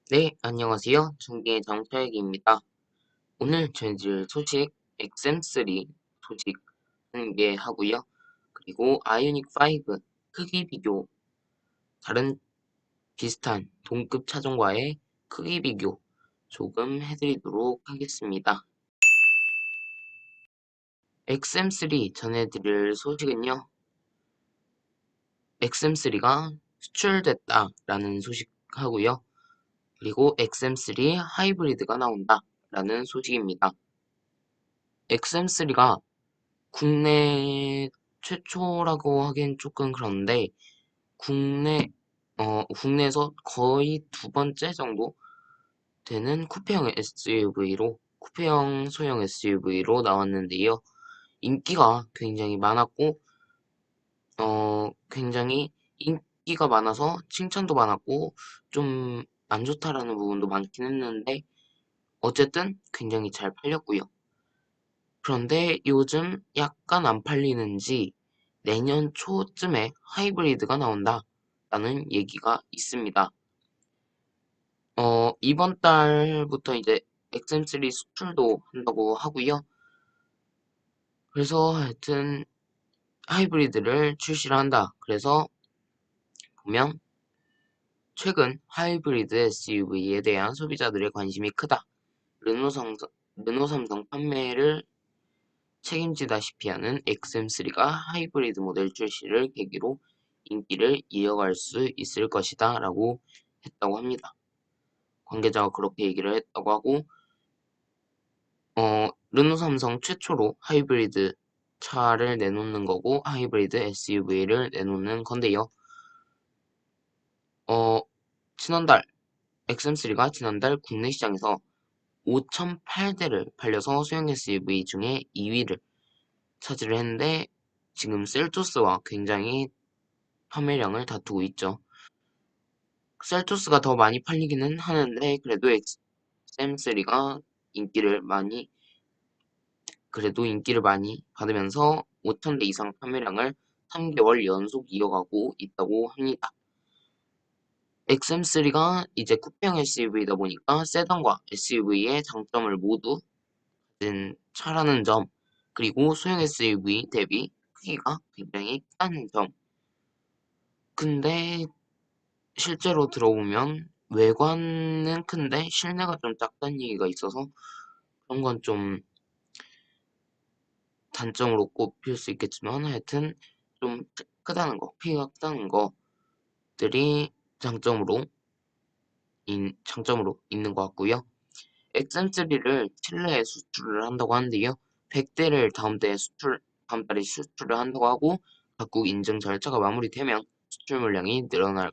네, 안녕하세요. 중계 정철기입니다. 오늘 전해드릴 소식 XM3 소식 한 개 하고요. 그리고 아이오닉 5 크기 비교, 다른 비슷한 동급 차종과의 크기 비교 조금 해드리도록 하겠습니다. XM3 전해드릴 소식은요. XM3가 수출됐다라는 소식하고요. 그리고 XM3 하이브리드가 나온다라는 소식입니다. XM3가 국내 최초라고 하기엔 조금 그런데 국내에서 거의 두 번째 정도 되는 쿠페형 소형 SUV로 나왔는데요. 인기가 굉장히 많았고 굉장히 인기가 많아서 칭찬도 많았고 좀 안 좋다라는 부분도 많긴 했는데 어쨌든 굉장히 잘 팔렸고요. 그런데 요즘 약간 안 팔리는지 내년 초쯤에 하이브리드가 나온다 라는 얘기가 있습니다. 이번 달부터 이제 XM3 수출도 한다고 하고요. 그래서 하여튼 하이브리드를 출시를 한다. 그래서 보면 최근 하이브리드 SUV에 대한 소비자들의 관심이 크다. 르노 삼성 판매를 책임지다시피 하는 XM3가 하이브리드 모델 출시를 계기로 인기를 이어갈 수 있을 것이다 라고 했다고 합니다. 관계자가 그렇게 얘기를 했다고 하고 르노 삼성 최초로 하이브리드 차를 내놓는 거고 하이브리드 SUV를 내놓는 건데요. 어, 지난달 XM3가 지난달 국내 시장에서 5,008대를 팔려서 소형 SUV 중에 2위를 차지를 했는데 지금 셀토스와 굉장히 판매량을 다투고 있죠. 셀토스가 더 많이 팔리기는 하는데 그래도 XM3가 인기를 많이 받으면서 5,000대 이상 판매량을 3개월 연속 이어가고 있다고 합니다. XM3가 이제 쿠페형 SUV다 보니까 세단과 SUV의 장점을 모두 가진 차라는 점, 그리고 소형 SUV 대비 크기가 굉장히 크다는 점. 근데 실제로 들어보면 외관은 큰데 실내가 좀 작다는 얘기가 있어서 그런 건 좀 단점으로 꼽힐 수 있겠지만 하여튼 좀 크다는 거, 크기가 크다는 것들이 장점으로 있는 것 같고요. XM3를 칠레에 수출을 한다고 하는데요. 100대를 다음 달에 수출을 한다고 하고 각국 인증 절차가 마무리되면 수출 물량이 늘어날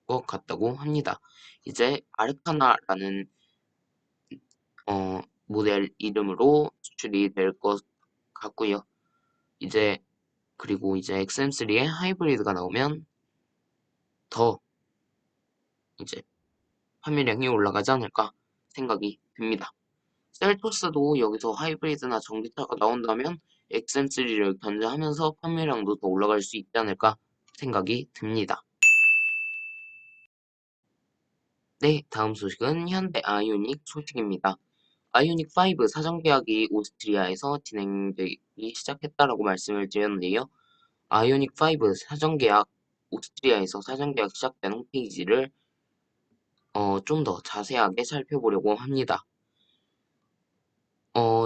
것 같다고 합니다. 이제 아르카나라는 모델 이름으로 수출이 될 것 같고요. 이제 그리고 이제 XM3에 하이브리드가 나오면 더 이제 판매량이 올라가지 않을까 생각이 듭니다. 셀토스도 여기서 하이브리드나 전기차가 나온다면 XM3를 견제하면서 판매량도 더 올라갈 수 있지 않을까 생각이 듭니다. 네, 다음 소식은 현대 아이오닉 소식입니다. 아이오닉 5 사전 계약이 오스트리아에서 진행되기 시작했다라고 말씀을 드렸는데요. 아이오닉 5 사전 계약 오스트리아에서 사전 계약 시작된 홈페이지를 좀 더 자세하게 살펴보려고 합니다.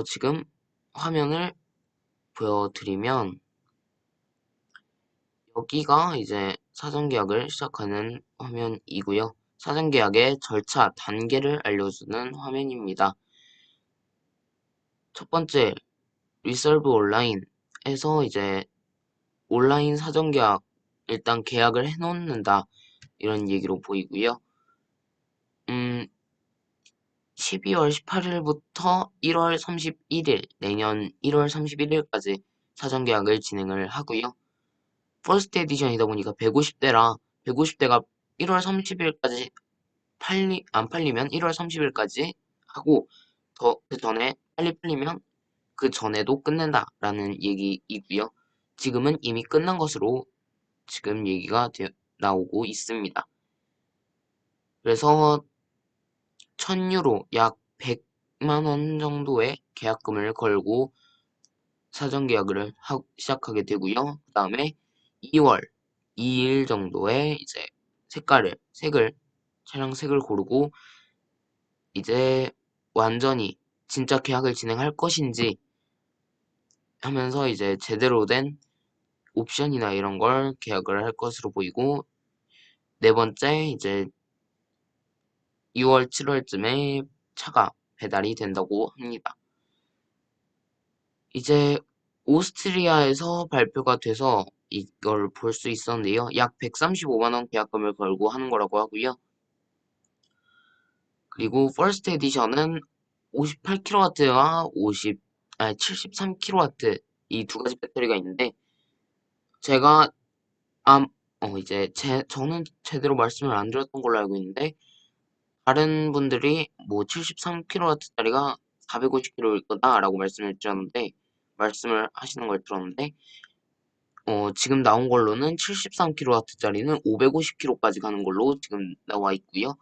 지금 화면을 보여드리면 여기가 이제 사전 계약을 시작하는 화면이고요. 사전 계약의 절차 단계를 알려주는 화면입니다. 첫 번째 리설브 온라인에서 이제 온라인 사전 계약 일단 계약을 해놓는다 이런 얘기로 보이고요. 12월 18일부터 1월 31일 내년 1월 31일까지 사전 계약을 진행을 하고요. 퍼스트 에디션이다 보니까 150대라 150대가 1월 30일까지 안 팔리면 1월 30일까지 하고 그 전에 빨리 팔리면 그 전에도 끝낸다라는 얘기이고요. 지금은 이미 끝난 것으로 지금 얘기가 나오고 있습니다. 그래서 1000유로 약 100만원 정도의 계약금을 걸고 사전 계약을 시작하게 되고요. 그 다음에 2월 2일 정도에 이제 차량 색을 고르고 이제 완전히 진짜 계약을 진행할 것인지 하면서 이제 제대로 된 옵션이나 이런 걸 계약을 할 것으로 보이고, 네 번째 이제 6월 7월쯤에 차가 배달이 된다고 합니다. 이제 오스트리아에서 발표가 돼서 이걸 볼 수 있었는데요. 약 135만원 계약금을 걸고 하는 거라고 하고요. 그리고 퍼스트 에디션은 58kW와 73kW 이 두 가지 배터리가 있는데, 제가 저는 제대로 말씀을 안 드렸던 걸로 알고 있는데, 다른 분들이 뭐 73kW짜리가 450km일 거다라고 말씀을 하시는 걸 들었는데, 지금 나온 걸로는 73kW짜리는 550km까지 가는 걸로 지금 나와 있고요.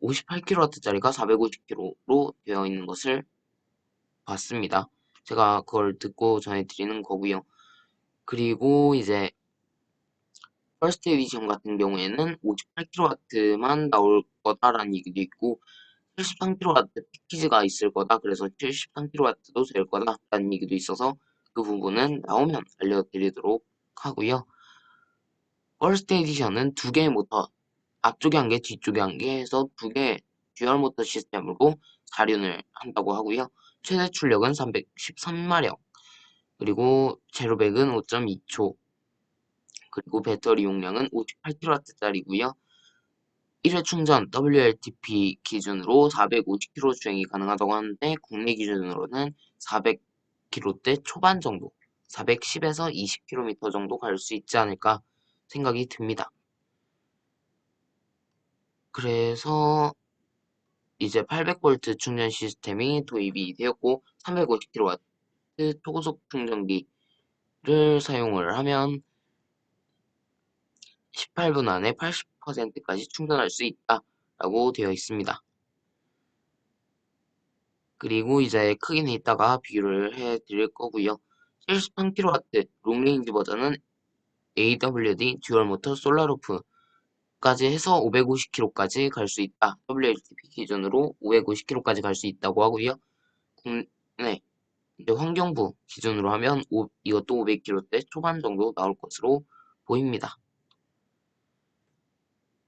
58kW짜리가 450km로 되어 있는 것을 봤습니다. 제가 그걸 듣고 전해드리는 거고요. 그리고 이제 퍼스트 에디션 같은 경우에는 58kW만 나올 거다라는 얘기도 있고, 73kW 패키지가 있을 거다. 그래서 73kW도 될 거다라는 얘기도 있어서 그 부분은 나오면 알려드리도록 하고요. 퍼스트 에디션은 두 개의 모터, 앞쪽에 한 개, 뒤쪽에 한 개 해서 두 개 듀얼 모터 시스템으로 사륜을 한다고 하고요. 최대 출력은 313마력, 그리고 제로백은 5.2초, 그리고 배터리 용량은 58kW짜리고요. 1회 충전 WLTP 기준으로 450km 주행이 가능하다고 하는데, 국내 기준으로는 400km대 초반 정도, 410에서 20km 정도 갈 수 있지 않을까 생각이 듭니다. 그래서 이제 800V 충전 시스템이 도입이 되었고, 350kW 초고속 충전기를 사용을 하면 18분 안에 80%까지 충전할 수 있다라고 되어 있습니다. 그리고 이제 크기는 이따가 비교를 해 드릴 거고요. 73kW 롱레인지 버전은 AWD 듀얼 모터 솔라루프까지 해서 550km까지 갈 수 있다. WLTP 기준으로 550km까지 갈 수 있다고 하고요. 국내 이제 환경부 기준으로 하면 이것도 500km대 초반 정도 나올 것으로 보입니다.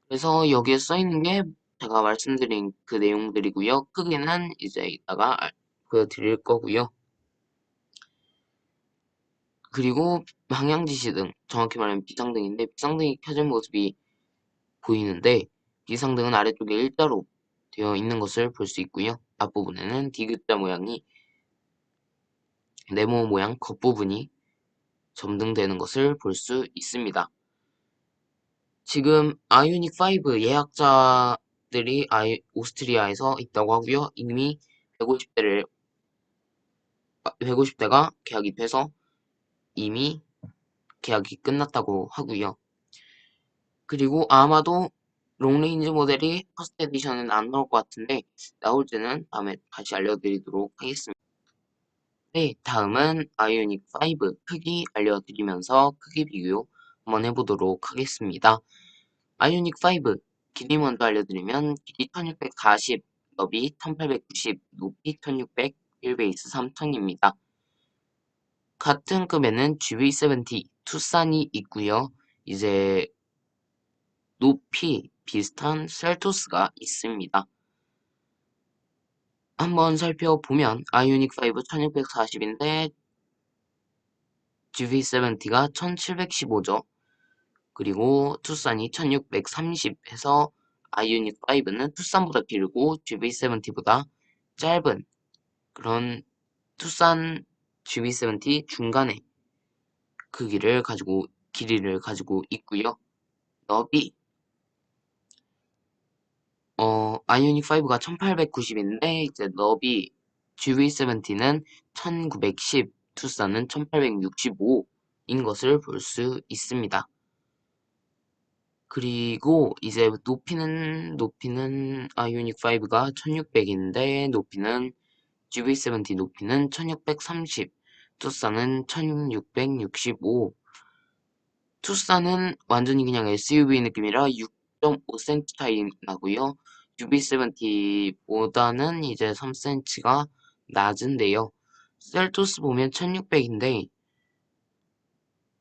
그래서 여기에 써 있는 게 제가 말씀드린 그 내용들이고요. 크기는 이제 이따가 보여드릴 거고요. 그리고 방향지시등, 정확히 말하면 비상등인데, 비상등이 켜진 모습이 보이는데, 비상등은 아래쪽에 일자로 되어 있는 것을 볼 수 있고요. 앞부분에는 디귿자 모양이, 네모 모양 겉부분이 점등되는 것을 볼 수 있습니다. 지금 아이오닉 5 예약자들이 오스트리아에서 있다고 하고요. 이미 150대가 계약이 돼서 이미 계약이 끝났다고 하고요. 그리고 아마도 롱레인지 모델이 퍼스트 에디션은 안 나올 것 같은데, 나올지는 다음에 다시 알려드리도록 하겠습니다. 네, 다음은 아이오닉 5 크기 알려드리면서 크기 비교 한번 해보도록 하겠습니다. 아이오닉 5 길이 먼저 알려드리면, 길이 1640, 너비 1890, 높이 1600, 휠베이스 3000입니다. 같은 급에는 GV70 투싼이 있고요. 이제 높이 비슷한 셀토스가 있습니다. 한번 살펴보면 아이오닉 5 1640인데 GV70가 1715죠. 그리고 투싼이 1630 해서 아이오닉 5는 투싼보다 길고 GV70보다 짧은 그런 투싼 GV70 중간의 길이를 가지고 있고요. 너비 아이오닉 5가 1890인데 이제 너비 GV70는 1910, 투싼은 1865인 것을 볼 수 있습니다. 그리고 이제 높이는 아이오닉 5가 1600인데 높이는 GB70 높이는 1630, 투싼은 1665. 투싼은 완전히 그냥 SUV 느낌이라 6.5cm 차이 나고요. GB70보다는 이제 3cm가 낮은데요. 셀토스 보면 1600인데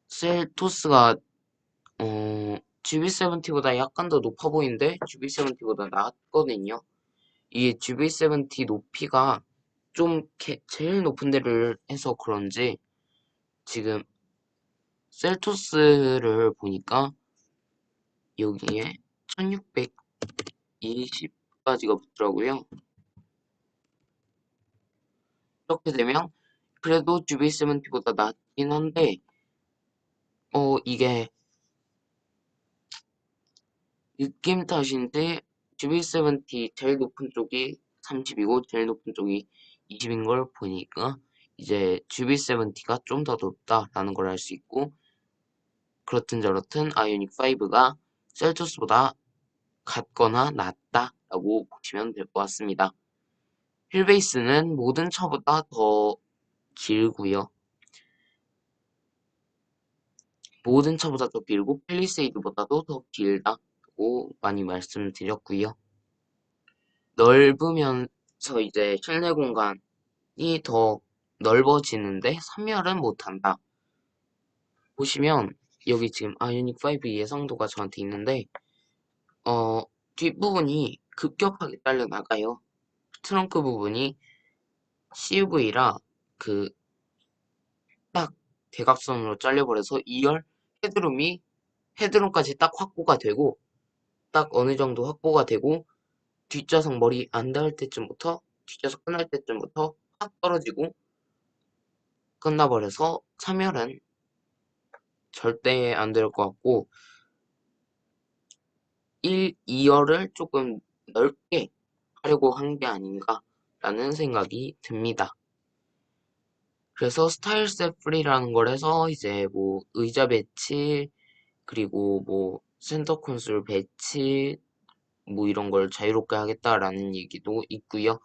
셀토스가 GB70보다 약간 더 높아 보이는데 GB70보다 낮거든요. 이게 GB70 높이가 좀 제일 높은 데를 해서 그런지 지금 셀토스를 보니까 여기에 1620까지가 붙더라고요. 이렇게 되면 그래도 GB70보다 낮긴 한데 이게 느낌 탓인데 GB70 제일 높은 쪽이 30이고 제일 높은 쪽이 20인 걸 보니까 이제 GB70가 좀 더 높다라는 걸 알 수 있고 그렇든 저렇든 아이오닉 5가 셀토스보다 같거나 낮다라고 보시면 될 것 같습니다. 휠베이스는 모든 차보다 더 길고요. 모든 차보다 더 길고 팰리세이드보다도 더 길다고 많이 말씀을 드렸고요. 넓으면서 이제 실내 공간이 더 넓어지는데 3열은 못한다. 보시면 여기 지금 아이오닉 5 예상도가 저한테 있는데 뒷부분이 급격하게 딸려 나가요. 트렁크 부분이 CUV라 그 딱 대각선으로 잘려버려서 2열 헤드룸까지 딱 확보가 되고 딱 어느 정도 확보가 되고 뒷좌석 머리 안 닿을 때쯤부터 뒷좌석 끝날 때쯤부터 확 떨어지고 끝나버려서 3열은 절대 안 될 것 같고 2열을 조금 넓게 하려고 한 게 아닌가라는 생각이 듭니다. 그래서 스타일 셋 프리라는 걸 해서 이제 뭐 의자 배치 그리고 뭐 센터 콘솔 배치 뭐 이런 걸 자유롭게 하겠다라는 얘기도 있고요.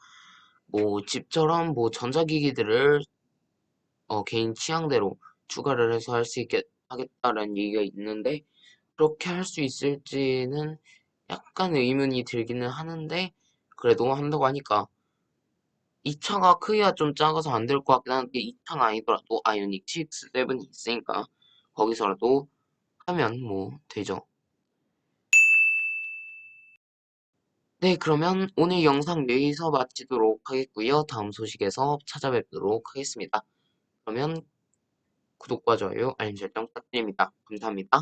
뭐 집처럼 뭐 전자기기들을 개인 취향대로 추가를 해서 할 수 있게 하겠다라는 얘기가 있는데 그렇게 할 수 있을지는 약간 의문이 들기는 하는데 그래도 한다고 하니까 이 차가 크기가 좀 작아서 안 될 것 같긴 한데 이 차가 아니더라도 아이오닉 6, 7이 있으니까 거기서라도 하면 뭐 되죠. 네, 그러면 오늘 영상 여기서 마치도록 하겠고요. 다음 소식에서 찾아뵙도록 하겠습니다. 그러면 구독과 좋아요, 알림 설정 부탁드립니다. 감사합니다.